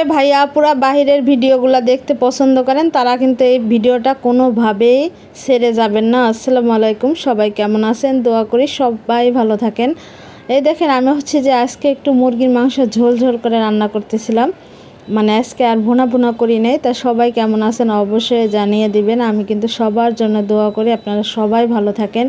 ভাইয়া আপুরা বাহিরের ভিডিওগুলো দেখতে পছন্দ করেন, তারা কিন্তু এই ভিডিওটা কোনোভাবেই ছেড়ে যাবেন না। আসসালামু আলাইকুম, সবাই কেমন আছেন? দোয়া করি সবাই ভালো থাকেন। এই দেখেন, আমি যে আজকে একটু মুরগির মাংস ঝোল ঝোল করে রান্না করতেছিলাম। মানে আজকে আর ভুনা ভুনা করি নাই। তা সবাই কেমন আছেন অবশ্যই জানিয়ে দিবেন। আমি কিন্তু সবার জন্য দোয়া করি আপনারা সবাই ভালো থাকেন,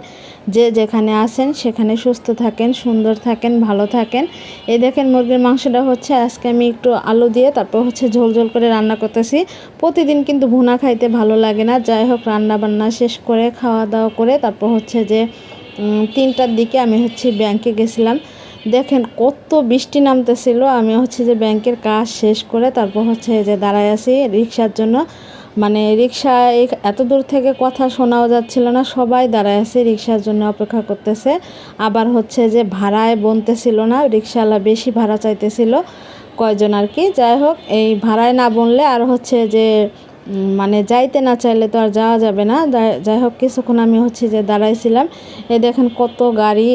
যে যেখানে আছেন সেখানে সুস্থ থাকেন, সুন্দর থাকেন, ভালো থাকেন। এই দেখেন, মুরগির মাংসটা আজকে আমি একটু আলু দিয়ে তারপর ঝোল ঝোল করে রান্না করতেছি। প্রতিদিন কিন্তু ভুনা খাইতে ভালো লাগে না। যাই হোক, রান্না বান্না শেষ করে খাওয়া দাওয়া করে তারপর যে 3টার দিকে আমি ব্যাংকে গেছিলাম। দেখেন কত বৃষ্টি নামতেছিল। আমি যে ব্যাংকের কাজ শেষ করে তারপর যে দাঁড়ায় আছি রিক্সার জন্য। মানে রিক্সা এত দূর থেকে কথা শোনাও যাচ্ছিল না, সবাই দাঁড়ায় আছে রিক্সার জন্য, অপেক্ষা করতেছে। আবার যে ভাড়ায় বনতেছিল না, রিক্সাওয়ালা বেশি ভাড়া চাইতেছিল কয়জন আর কি। যাই হোক, এই ভাড়ায় না বনলে আর যে মানে যাইতে না চাইলে তো আর যাওয়া যাবে না। যাই হোক, কিছুক্ষণ আমি যে দাঁড়াইছিলাম। এই দেখেন কত গাড়ি।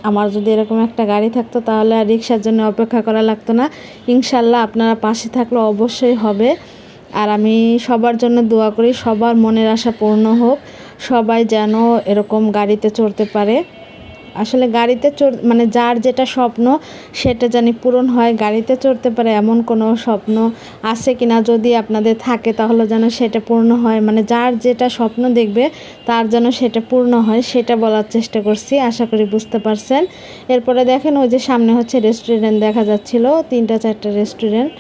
আমার যদি এরকম একটা গাড়ি থাকতো তাহলে আর রিক্সার জন্য অপেক্ষা করা লাগতো না। ইনশাল্লাহ আপনারা পাশে থাকলে অবশ্যই হবে। আর আমি সবার জন্য দোয়া করি, সবার মনের আশা পূর্ণ হোক, সবাই যেন এরকম গাড়িতে চড়তে পারে। আসলে গাড়িতে মানে যার যেটা স্বপ্ন সেটা জানি পূরণ হয়। গাড়িতে চড়তে পারে এমন কোনো স্বপ্ন আছে কিনা, যদি আপনাদের থাকে তাহলে যেন সেটা পূর্ণ হয়। মানে যার যেটা স্বপ্ন দেখবে তার যেন সেটা পূর্ণ হয়, সেটা বলার চেষ্টা করছি। আশা করি বুঝতে পারছেন। এরপরে দেখেন, ওই যে সামনে রেস্টুরেন্ট দেখা যাচ্ছিল, 3-4টা রেস্টুরেন্ট।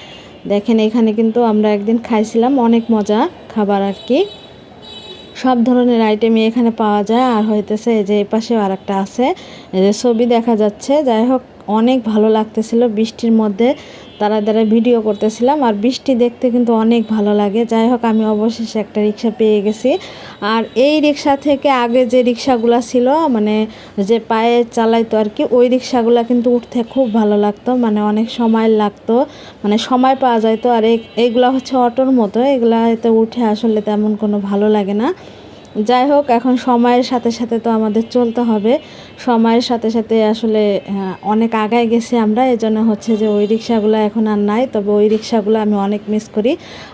দেখেন, এখানে কিন্তু আমরা একদিন খাইছিলাম, অনেক মজা খাবার আর কি। সব ধরনের আইটেমই এখানে পাওয়া যায়। আর এই যে এই পাশেও আর একটা আছে, এই যে ছবি দেখা যাচ্ছে। যাই হোক, অনেক ভালো লাগতেছিল বৃষ্টির মধ্যে দ্বারা ভিডিও করতেছিলাম। আর বৃষ্টি দেখতে কিন্তু অনেক ভালো লাগে। যাই হোক, আমি অবশেষে একটা রিক্সা পেয়ে গেছি। আর এই রিক্সা থেকে আগে যে রিক্সাগুলো ছিল, মানে যে পায়ে চালাইতো আর কি, ওই রিক্সাগুলো কিন্তু উঠতে খুব ভালো লাগতো। মানে অনেক সময় লাগতো, মানে সময় পাওয়া যাইতো। আর এইগুলা অটোর মতো, এগুলাতে উঠে আসলে তেমন কোনো ভালো লাগে না। যাই হোক, এখন সময়ের সাথে সাথে তো আমাদের চলতে হবে। সময়ের সাথে সাথে আসলে অনেক আগায় গেছি আমরা, এজন্য যে ওই রিক্সাগুলো এখন আর নাই। তবে ওই রিক্সাগুলো আমি অনেক মিস করি।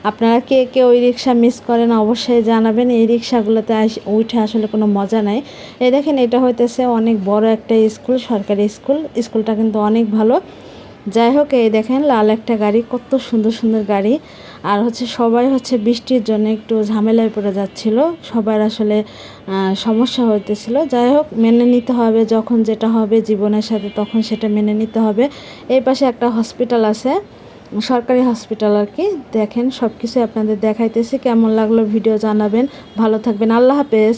আপনারা কে কে ওই রিক্সা মিস করেন অবশ্যই জানাবেন। এই রিক্সাগুলোতে উঠে আসলে কোনো মজা নাই। এই দেখেন, এটা অনেক বড় একটা স্কুল, সরকারি স্কুল। স্কুলটা কিন্তু অনেক ভালো। যাই হোক, এই দেখেন লাল একটা গাড়ি, কত সুন্দর সুন্দর গাড়ি। আর সবাই বৃষ্টির জন্য একটু ঝামেলায় পড়ে যাচ্ছিল, সবার আসলে সমস্যা হইতেছিল। যাই হোক, মেনে নিতে হবে, যখন যেটা হবে জীবনের সাথে তখন সেটা মেনে নিতে হবে। এই পাশে একটা হসপিটাল আছে, সরকারি হসপিটাল আর কি। দেখেন, সব কিছু আপনাদের দেখাইতেছি। কেমন লাগলো ভিডিও জানাবেন। ভালো থাকবেন। আল্লাহ হাফেজ।